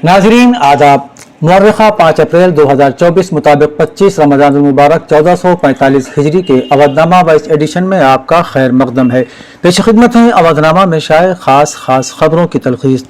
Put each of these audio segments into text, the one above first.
नाजरीन आदाब। मुअर्रिखा 5 अप्रैल 2024 मुताबिक 25 रमज़ान मुबारक 1445 हिजरी के अवधनामा वाइस एडिशन में आपका खैर मकदम है। पेश खिदमत है अवधनामा में शाये खास खबरों की तलखीस।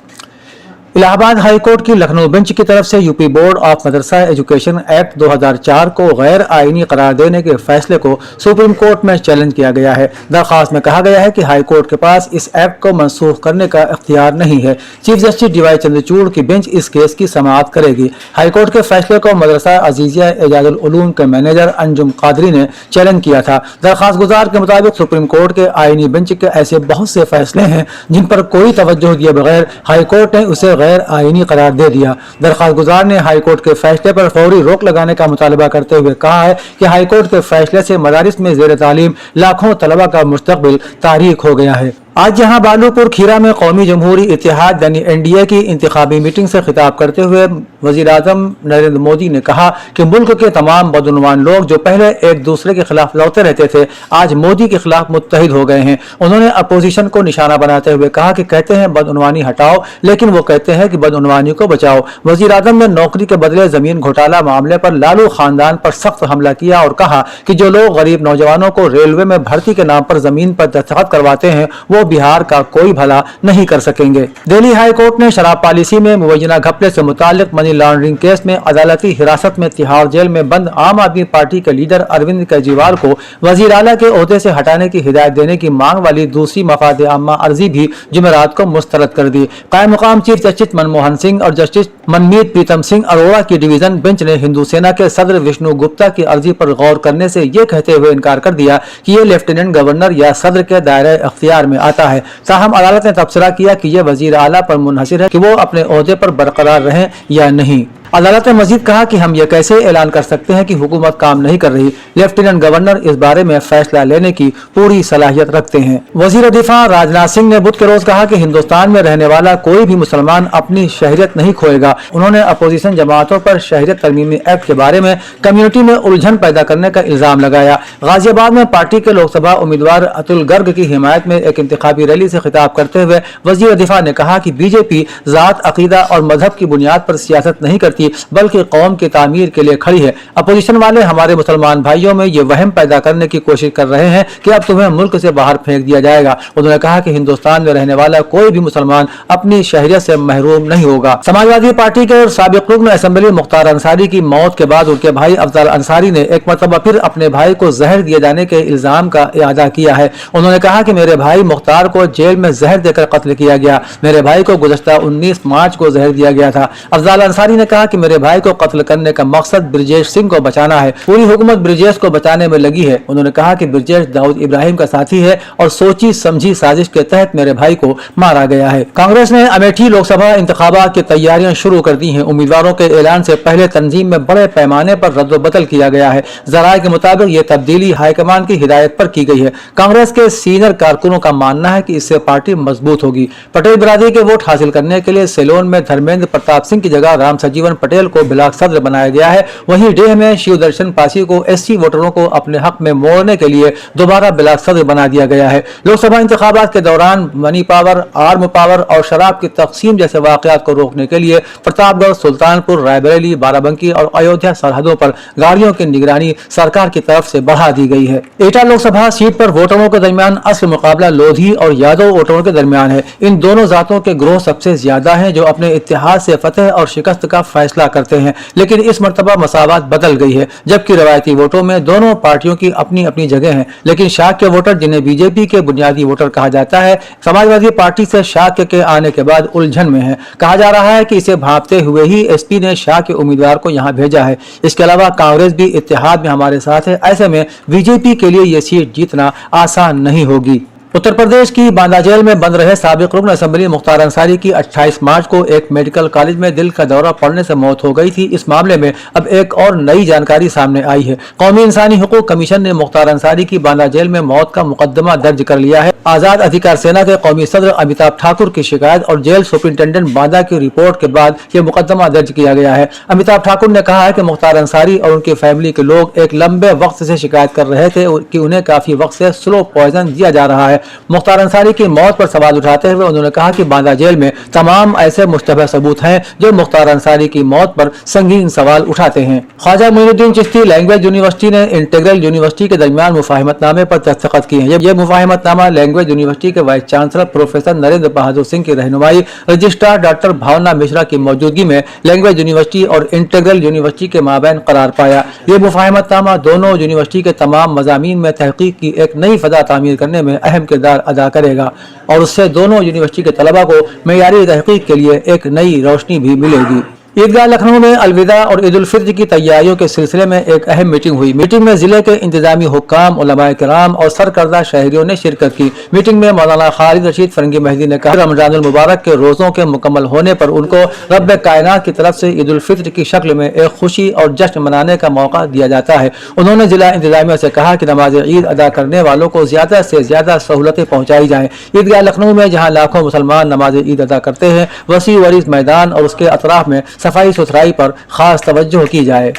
इलाहाबाद हाई कोर्ट की लखनऊ बेंच की तरफ से UP board of Madrasa education act 2004 को गैर आईनी करार देने के फैसले को सुप्रीम कोर्ट में चैलेंज किया गया है। दरख्वास्त में कहा गया है कि हाई कोर्ट के पास इस एक्ट को मनसूख करने का इख्तियार नहीं है। Chief justice D Y Chandrachud की बेंच इस केस की समाअत करेगी। हाई कोर्ट के फैसले को मदरसा अजीजिया एजाजुल उलूम के मैनेजर अंजुम कादरी ने चैलेंज किया था। दरख्वास्त गुजार के मुताबिक सुप्रीम कोर्ट के आईनी बेंच के ऐसे बहुत से फैसले हैं जिन पर कोई तवज्जो दिए बगैर हाई कोर्ट ने उसे गैर आईनी करार दे दिया। दरख्वास्त गुजार ने हाई कोर्ट के फैसले पर फौरी रोक लगाने का मुतालबा करते हुए कहा है कि हाई कोर्ट के फैसले से मदारिस में ज़ेर तालीम लाखों तलबा का मुस्तकबिल तारीख हो गया है। आज यहाँ बालूपुर खीरा में कौमी जमहूरी इत्तेहाद यानी एनडीए की इंतखाबी मीटिंग से खिताब करते हुए वजीर आजम नरेंद्र मोदी ने कहा कि मुल्क के तमाम बदउनवान लोग जो पहले एक दूसरे के खिलाफ लड़ते रहते थे आज मोदी के खिलाफ मुत्तहिद हो गए हैं। उन्होंने अपोजिशन को निशाना बनाते हुए कहा कि कहते हैं बदउनवानी हटाओ लेकिन वो कहते हैं कि बदउनवानी को बचाओ। वजीर आजम ने नौकरी के बदले जमीन घोटाला मामले पर लालू खानदान पर सख्त हमला किया और कहा कि जो लोग गरीब नौजवानों को रेलवे में भर्ती के नाम पर जमीन पर दस्तखत करवाते हैं वो बिहार का कोई भला नहीं कर सकेंगे। दिल्ली हाई कोर्ट ने शराब पॉलिसी में मुबैना घपले से मुताल्लिक मनी लॉन्ड्रिंग केस में अदालती हिरासत में तिहाड़ जेल में बंद आम आदमी पार्टी के लीडर अरविंद केजरीवाल को वजीर आला के ओहदे से हटाने की हिदायत देने की मांग वाली दूसरी मफाद आमा अर्जी भी जुमेरात को मुस्तरद कर दी। कायम मुकाम चीफ जस्टिस मनमोहन सिंह और जस्टिस मनमीत प्रीतम सिंह अरोड़ा की डिवीजन बेंच ने हिंदू सेना के सदर विष्णु गुप्ता की अर्जी पर गौर करने से ये कहते हुए इनकार कर दिया कि ये लेफ्टिनेंट गवर्नर या सदर के दायरे अख्तियार में आता है। ताहम अदालत ने तबसरा किया कि यह वजीर आला पर मुनहसिर है कि वो अपने ओहदे पर बरकरार रहें या नहीं। अदालत ने मजीद कहा कि हम ये कैसे ऐलान कर सकते हैं कि हुकूमत काम नहीं कर रही। लेफ्टिनेंट गवर्नर इस बारे में फैसला लेने की पूरी सलाहियत रखते हैं। वजीर दिफा राजनाथ सिंह ने बुध के रोज कहा कि हिंदुस्तान में रहने वाला कोई भी मुसलमान अपनी शहरियत नहीं खोएगा। उन्होंने अपोजिशन जमातों पर शहरियत तरमीमी एक्ट के बारे में कम्युनिटी में उलझन पैदा करने का इल्जाम लगाया। गाजियाबाद में पार्टी के लोकसभा उम्मीदवार अतुल गर्ग की हिमायत में एक इंतखाबी रैली से खिताब करते हुए वजीर दिफा ने कहा कि बीजेपी जात, अकीदा और मजहब की बुनियाद पर सियासत नहीं करती बल्कि कौम की तामीर के लिए खड़ी है। अपोजिशन वाले हमारे मुसलमान भाइयों में ये वहम पैदा करने की कोशिश कर रहे हैं कि अब तुम्हें मुल्क से बाहर फेंक दिया जाएगा। उन्होंने कहा कि हिंदुस्तान में रहने वाला कोई भी मुसलमान अपनी शहरियत से महरूम नहीं होगा। समाजवादी पार्टी के साबिक रुकन असेंबली मुख्तार अंसारी की मौत के बाद उनके भाई अफजल अंसारी ने एक मरतबा फिर अपने भाई को जहर दिए जाने के इल्जाम का इआदा किया है। उन्होंने कहा कि मेरे भाई मुख्तार को जेल में जहर देकर कत्ल किया गया। मेरे भाई को गुज़श्ता 19 मार्च को जहर दिया गया था। अफजल अंसारी ने कहा कि मेरे भाई को कत्ल करने का मकसद ब्रिजेश सिंह को बचाना है। पूरी हुकूमत ब्रिजेश को बचाने में लगी है। उन्होंने कहा कि ब्रिजेश दाऊद इब्राहिम का साथी है और सोची समझी साजिश के तहत मेरे भाई को मारा गया है। कांग्रेस ने अमेठी लोकसभा इंतखाबात की तैयारियां शुरू कर दी हैं। उम्मीदवारों के ऐलान से पहले तंजीम में बड़े पैमाने पर रद्द-ओ-बदल किया गया है। जराये के मुताबिक ये तब्दीली हाईकमान की हिदायत पर की गई है। कांग्रेस के सीनियर कारकुनों का मानना है कि इससे पार्टी मजबूत होगी। पटेल बिरादरी के वोट हासिल करने के लिए सेलोन में धर्मेंद्र प्रताप सिंह की जगह राम सजीवन पटेल को ब्लॉक सदर बनाया गया है। वहीं डेह में शिव दर्शन पासी को एससी वोटरों को अपने हक में मोड़ने के लिए दोबारा ब्लॉक सदर बना दिया गया है। लोकसभा इंतखाबात के दौरान मनी पावर, आर्म पावर और शराब की तकसीम जैसे वाकयात को रोकने के लिए प्रतापगढ़, सुल्तानपुर, रायबरेली, बाराबंकी और अयोध्या सरहदों पर गाड़ियों की निगरानी सरकार की तरफ से बढ़ा दी गई है। एटा लोकसभा सीट पर वोटरों के दरमियान असल मुकाबला लोधी और यादव वोटरों के दरमियान है। इन दोनों जातों के ग्रोह सबसे ज्यादा हैं जो अपने इत्तेहाद से फतह और शिकस्त का फैसला करते हैं। लेकिन इस मर्तबा मसावत बदल गई है। जबकि रवायती वोटों में दोनों पार्टियों की अपनी अपनी जगह है। लेकिन शाक्य वोटर जिन्हें बीजेपी के बुनियादी वोटर कहा जाता है समाजवादी पार्टी से शाक्य के आने के बाद उलझन में है। कहा जा रहा है कि इसे भांपते हुए ही एसपी ने शाक्य उम्मीदवार को यहां भेजा है। इसके अलावा कांग्रेस भी इत्तेहाद में हमारे साथ है। ऐसे में बीजेपी के लिए यह सीट जीतना आसान नहीं होगी। उत्तर प्रदेश की बांदा जेल में बंद रहे साबिक रुकन असेंबली मुख्तार अंसारी की 28 मार्च को एक मेडिकल कॉलेज में दिल का दौरा पड़ने से मौत हो गई थी। इस मामले में अब एक और नई जानकारी सामने आई है। कौमी इंसानी हुकूक कमीशन ने मुख्तार अंसारी की बांदा जेल में मौत का मुकदमा दर्ज कर लिया है। आजाद अधिकार सेना के कौमी सदर अमिताभ ठाकुर की शिकायत और जेल सुपरिंटेंडेंट बांदा की रिपोर्ट के बाद ये मुकदमा दर्ज किया गया है। अमिताभ ठाकुर ने कहा है कि मुख्तार अंसारी और उनकी फैमिली के लोग एक लंबे वक्त से शिकायत कर रहे थे कि उन्हें काफी वक्त से स्लो पॉइजन दिया जा रहा है। है। मुख्तार अंसारी की मौत पर सवाल उठाते हुए उन्होंने कहा कि बांदा जेल में तमाम ऐसे मुश्तबह सबूत हैं जो मुख्तार अंसारी की मौत पर संगीन सवाल उठाते हैं। ख्वाजा मोइनुद्दीन चिश्ती लैंग्वेज यूनिवर्सिटी ने इंटीग्रल यूनिवर्सिटी के दरमियान मुफाहिमतनामे पर दस्तखत किए हैं। यह मुफाहिमतनामा लैंग्वेज यूनिवर्सिटी के vice chancellor professor Narendra Bahadur Singh की रहनुमाई, रजिस्ट्रार डॉक्टर भावना मिश्रा की मौजूदगी में लैंग्वेज यूनिवर्सिटी और इंटीग्रल यूनिवर्सिटी के माबैन करार पाया। यह मुफाहिमतनामा दोनों यूनिवर्सिटी के तमाम मज़ामीन में तहकीक की एक नई फजा तामीर करने में अहम किरदार अदा करेगा और उससे दोनों यूनिवर्सिटी के तलबा को मेयारी तहकीक के लिए एक नई रोशनी भी मिलेगी। ईदगाह लखनऊ में अलविदा और ईद उल फित्र की तैयारियों के सिलसिले में एक अहम मीटिंग हुई। मीटिंग में जिले के इंतजामी हुक्काम, उलमाए किराम और सरकर्दा शहरियों ने शिरकत की। मीटिंग में मौलाना खालिद रशीद फरंगी महदी ने कहा रमजानुल मुबारक के रोज़ों के मुकम्मल होने पर उनको रब्बे कायनात की तरफ से ईद उल फित्र की शक्ल में एक खुशी और जश्न मनाने का मौका दिया जाता है। उन्होंने जिला इंतजामिया से कहा कि नमाज ईद अदा करने वालों को ज्यादा से ज्यादा सहूलतें पहुँचाई जाएँ। ईदगाह लखनऊ में जहाँ लाखों मुसलमान नमाज ईद अदा करते हैं, वसी वरीज मैदान और उसके अतराफ में सफाई सुथराई पर खास तवज्जो की जाए।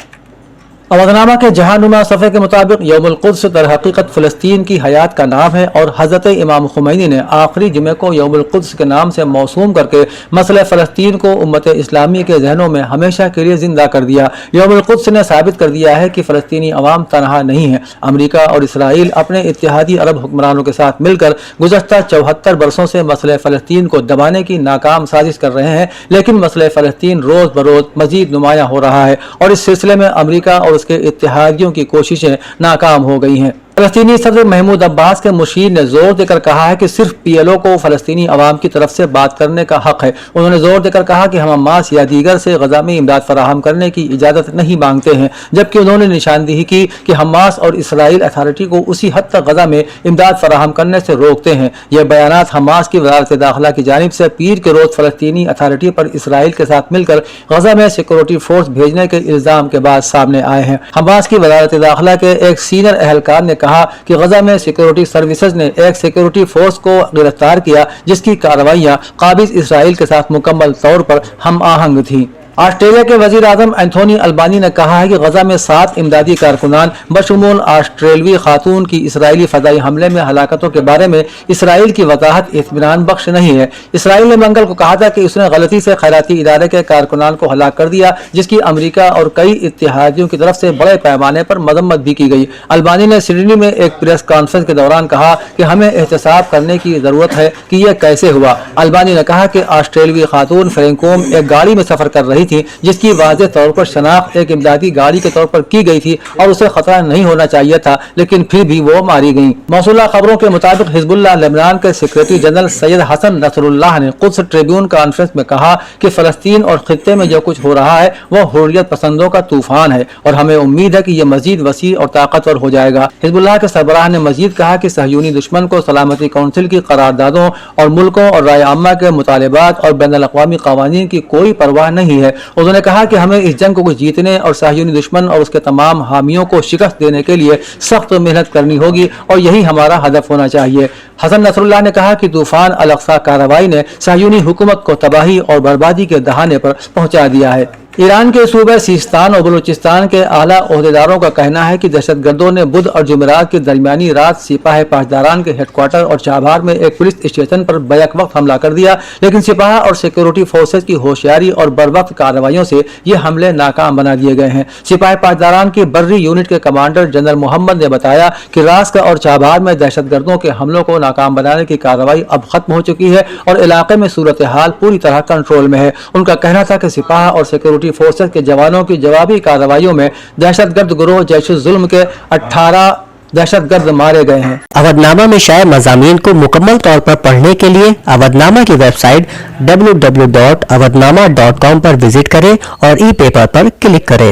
अवधनामा के जहानुमा सफ़े के मुताबिक यौमुल कुद्स दर हकीकत फ़लस्तीन की हयात का नाम है और हज़रत इमाम खुमैनी ने आखिरी जुमे को यौमुल कुद्स के नाम से मौसूम करके मसले फ़लस्तीन को उम्मत इस्लामी के जहनों में हमेशा के लिए जिंदा कर दिया। यौमुल कुद्स ने साबित कर दिया है कि फ़लस्तीनी अवाम तनहा नहीं है। अमरीका और इसराइल अपने इत्तेहादी अरब हुक्मरानों के साथ मिलकर गुज़श्ता 74 बरसों से मसले फ़लस्तीन को दबाने की नाकाम साजिश कर रहे हैं, लेकिन मसले फ़लस्तीन रोज़ बरोज़ मज़ीद नुमाया हो रहा है और इस सिलसिले में अमरीका और उसके इत्तेहादियों की कोशिशें नाकाम हो गई हैं। फ़लस्तीनी सदर महमूद अब्बास के मुशीर ने जोर देकर कहा है कि सिर्फ PLO को फ़लस्तीनी अवाम की तरफ से बात करने का हक है। उन्होंने जोर देकर कहा कि हम हमास या दीगर से गज़ा में इमदाद फराहम करने की इजाज़त नहीं मांगते हैं, जबकि उन्होंने निशानदेही की कि हमास और इसराइल अथॉरिटी को उसी हद तक गज़ा में इमदाद फराहम करने से रोकते हैं। यह बयानात हमास की वज़ारत दाखिला की जानिब से पीर के रोज़ फ़लस्तीनी अथॉरिटी पर इसराइल के साथ मिलकर गज़ा में सिक्योरिटी फोर्स भेजने के इल्ज़ाम के बाद सामने आए हैं। हमास की वज़ारत दाखिला के एक सीनियर अहलकार ने कहा कि गजा में सिक्योरिटी सर्विसेज ने एक सिक्योरिटी फोर्स को गिरफ्तार किया जिसकी कार्रवाइयां काबिज इसराइल के साथ मुकम्मल तौर पर हम आहंग थी। ऑस्ट्रेलिया के वजीर आजम एंथोनी अल्बानी ने कहा है कि गजा में 7 इमदादी कारकुनान बशमूल ऑस्ट्रेलवी खातून की इसराइली फदाई हमले में हलाकतों के बारे में इसराइल की वजाहत इत्मीनान बख्श नहीं है। इसराइल ने मंगल को कहा था कि उसने गलती से खैराती इदारे के कारकुनान को हलाक कर दिया, जिसकी अमरीका और कई इत्तेहादियों की तरफ से बड़े पैमाने पर मजम्मत भी की गई। अल्बानी ने सिडनी में एक प्रेस कॉन्फ्रेंस के दौरान कहा कि हमें एहतसाब करने की जरूरत है कि यह कैसे हुआ। अल्बानी ने कहा कि ऑस्ट्रेलवी खातून फ्रैंकोम एक गाड़ी में सफर कर रही थी जिसकी वाज़ेह तौर पर शनाख्त एक इमदादी गाड़ी के तौर पर की गई थी और उसे खतरा नहीं होना चाहिए था, लेकिन फिर भी वो मारी गई। मौसूला खबरों के मुताबिक हिजबुल्लाह लेबनान के secretary general Sayyed Hassan Nasrallah ने कुद्स ट्रिब्यून कॉन्फ्रेंस में कहा कि फ़लस्तीन और खित्ते में जो कुछ हो रहा है वह हुर्रियत पसंदों का तूफान है और हमें उम्मीद है कि यह मजीद वसी और ताकतवर हो जाएगा। हिजबुल्लाह के सरबराह ने मजीद कहा कि सहयूनी दुश्मन को सलामती कौंसिल की करारदादों और मुल्कों और राय आम्मा के मुतालिबात और बैनुल अक़वामी क़वानीन की कोई परवाह नहीं है। उन्होंने कहा कि हमें इस जंग को जीतने और सहयूनी दुश्मन और उसके तमाम हामियों को शिकस्त देने के लिए सख्त मेहनत करनी होगी और यही हमारा हदफ होना चाहिए। हसन नसरुल्लाह ने कहा कि तूफान अल-अक़सा कार्रवाई ने सहयूनी हुकूमत को तबाही और बर्बादी के दहाने पर पहुंचा दिया है। ईरान के सूबे सिस्तान और बलूचिस्तान के आला ओहदेदारों का कहना है कि दहशतगर्दों ने बुध और जुमेरात की दरमियानी रात सिपाह पासदारान के हेडक्वार्टर और चाबहार में एक पुलिस स्टेशन पर बैक वक्त हमला कर दिया, लेकिन सिपाह और सिक्योरिटी फोर्सेज की होशियारी और बरवक्त कार्रवाइयों से ये हमले नाकाम बना दिए गए हैं। सिपाह पासदारान की बर्री यूनिट के कमांडर जनरल मोहम्मद ने बताया कि रास्का और चाबहार में दहशतगर्दों के हमलों को नाकाम बनाने की कार्रवाई अब खत्म हो चुकी है और इलाके में सूरत हाल पूरी तरह कंट्रोल में है। उनका कहना था कि सिपाह और सिक्योरिटी फोर्सेस के जवानों की जवाबी कार्रवाइयों में दहशतगर्द गिरोह जैश-उल-जुल्म के 18 दहशतगर्द मारे गए हैं। अवधनामा में शाये मज़ामीन को मुकम्मल तौर पर पढ़ने के लिए अवधनामा की वेबसाइट www.awadhnama.com पर विजिट करें और ई पेपर पर क्लिक करें।